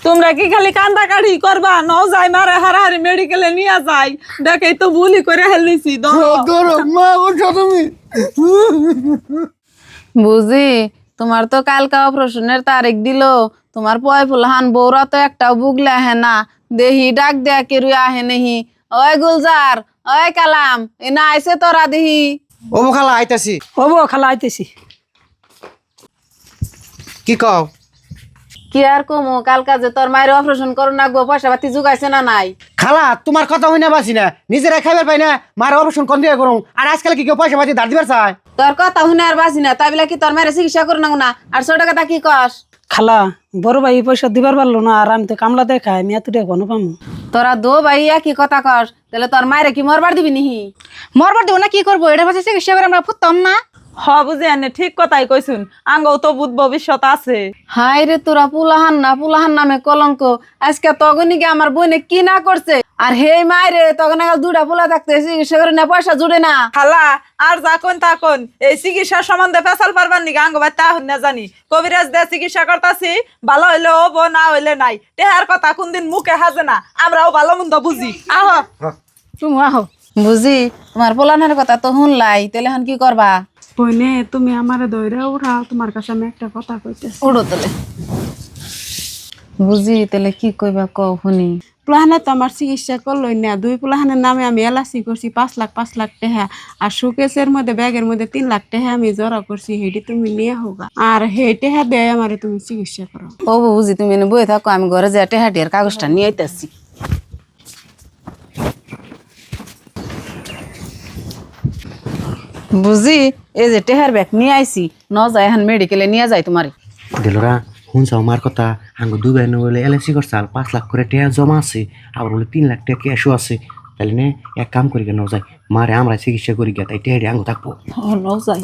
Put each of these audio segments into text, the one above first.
তোমরা কি খালি কান্দা কাঠি করবা ন যাই মারে হারাহারি মেডিকেলে নিয়ে যাই দেখেই তো ভুলি করে হেলিছি মা ওঠো তুমি। বুঝি তোমার তো কালকা অপারেশনের তারিখ দিল, তোমার পয় ফুলহান বৌরা তো একটাও বুগলে আহে না, দেহি ডাক দেয়া কেরু আহে নেহি। ওই গুলজার, ওই কালাম, এ না আইসে তোরা দেহি। ও খালা আইতাছি। হবো খালা আইতেছি। কি কও? কি আর কমু, কালকা যে তোর মায়ের অপারেশন করো না গো, পয়সা পাতি জুগাইছে না নাই? খালা তোমার কথা হই না বাসি না, নিজেরা খাইবার পাই না, মার অপারেশন কোন দিয়ে করুন, আর আজকাল কি কেউ পয়সা পাতি ধার দিবার চায়? তোর কথা শুনে আর বাঁচি না, তাই বলে কি তোর মায়ের চিকিৎসা করো না? আর 100 টাকা কি কস? খালা বড় ভাই পয়সা দিবার পারলো না, আর আমি তো কামলা দেখাই আমি এত টাকা কোনো পামু। তোরা দো ভাই কি কথা কস, তাহলে তোর মায়ের কি মরবার দিবি নিহি? মরবার দেবো না, কি করবো? এটা ভাবছি চিকিৎসা করে আমরা ফুটতাম না। হ বুঝি আনে ঠিক কথাই কইছুন, আঙ্গও তো বুধ ভবিষ্যৎ আছে। হাই রে তোরা পুলাহান না, পুলাহান নামে কলঙ্ক। আজকে তগনিকে আমার বোনে কি না করছে, আর হে মায়ের তখন দুটা পোলা থাকতে চিকিৎসা করে না পয়সা জুড়ে না। খালা আর যা কোন তা কোন, এই চিকিৎসার সম্বন্ধে ফেসাল পারবার নিকে আঙ্গ ভাই তা না জানি। কবিরাজ দিয়ে চিকিৎসা করতাছি, ভালো হইলে হবো, না হইলে নাই। টেহার কথা কোনদিন মুখে হাজে না, আমরাও ভালো মন্দ বুঝি। আহ তুমি আহো। বুঝি তোমার পোলানের কথা তো শুনলাই, তাহলে এখন কি করবা? বইনে তুমি আমারে দইরা উঠাও, তোমার কাছে আমি একটা কথা কইতেছি। উড়ো তাহলে। বুঝি তাহলে কি কইবা কও শুনি। প্লাহানে তো আমার চিকিৎসা করলই না, 2 প্লাহানের নামে আমি এলআইসি করছি 5 লাখ টাকা, আর সুকেশের মধ্যে ব্যাগের মধ্যে 3 লাখ টাকা আমি জড়া করছি, হেডি তুমি নিয়ে হোগা, আর হে টাকা দেয় আমারে তুমি চিকিৎসা করো। ও বুঝি তুমি এনে বই থাকো, আমি ঘরে যাই টেহাটিয়ার কাগজটা নিয়ে আইতাছি। বুঝি এই যে টেহার ব্যাগ নিয়ে আইছি, ন যায় এখন মেডিকেলে নিয়ে যাই তোমারে। দিলরা শুনছাও মার কথা, আঙ্গু দুবাই বলে এলআইসি করছাল, 5 লাখ করে টাকা জমা আছে, আবার বলে 3 লাখ টাকা ক্যাশও আছে। তাহলে নে এক কাম করি কেন যাই, মারে আমরা চিকিৎসা করি গিয়া, তাই টেহারি আঙ্গু থাকবো। ন যাই।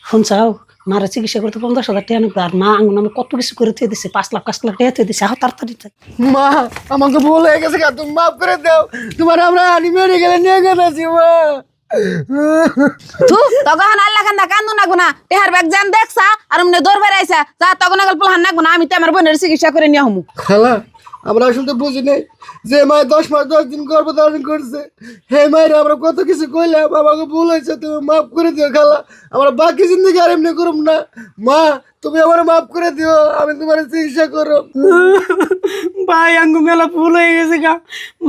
শুনছাও মারা চিকিৎসা করতে 50,000 টাকা নেবে, আর মা আঙ্গুন আমি কত কিছু করে থুয়ে দিছে, 5 লাখ টাকা থুয়ে দিছে। আহ তাড়াতাড়ি মা আমাকে ভুল হয়ে গেছে, তুমি মাফ করে দাও, তোমার আমরা আনি মেডিকেলে নিয়ে গেছি মা। তু তখন আল্লাহ কান্দা কান্দু না গুনা, টেহার ব্যাগ জান দেখছা আর মনে দৌড় বেড়াইছা, যা তখন আগল প্লান না গুনা, আমি তো আমার বোনের চিকিৎসা করে নিয়ে হমু। খালা আমরা আসলে বুঝি নাই যে মায়ের 10 মাস 10 দিন গর্ভধারণ করছে, হে মায়ের আমরা কত কিছু কইলাম, আমাকে ভুল হয়েছে, তুমি মাফ করে দিও খালা, আমরা বাকি জিন্দগি আর এমনি করব না। মা তুমি আমার মাফ করে দিও, আমি তোমার চিকিৎসা করব। ভাই আঙ্গু মেলা ভুল হয়ে গেছে গা,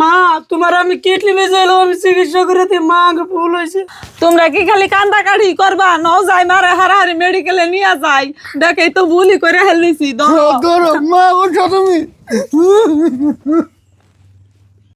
মা তোমার আমি কিডনি বেচাইলো, আমি চিকিৎসা করে দিই, মা আঙ্গু ভুল হয়েছে। তোমরা কি খালি কান্দা কাঠি করবা ন যাই মারে হারাহারি মেডিকেলে নিয়ে যাই দেখেই তো ভুলি করে হেলিছি। মা ওঠো তুমি।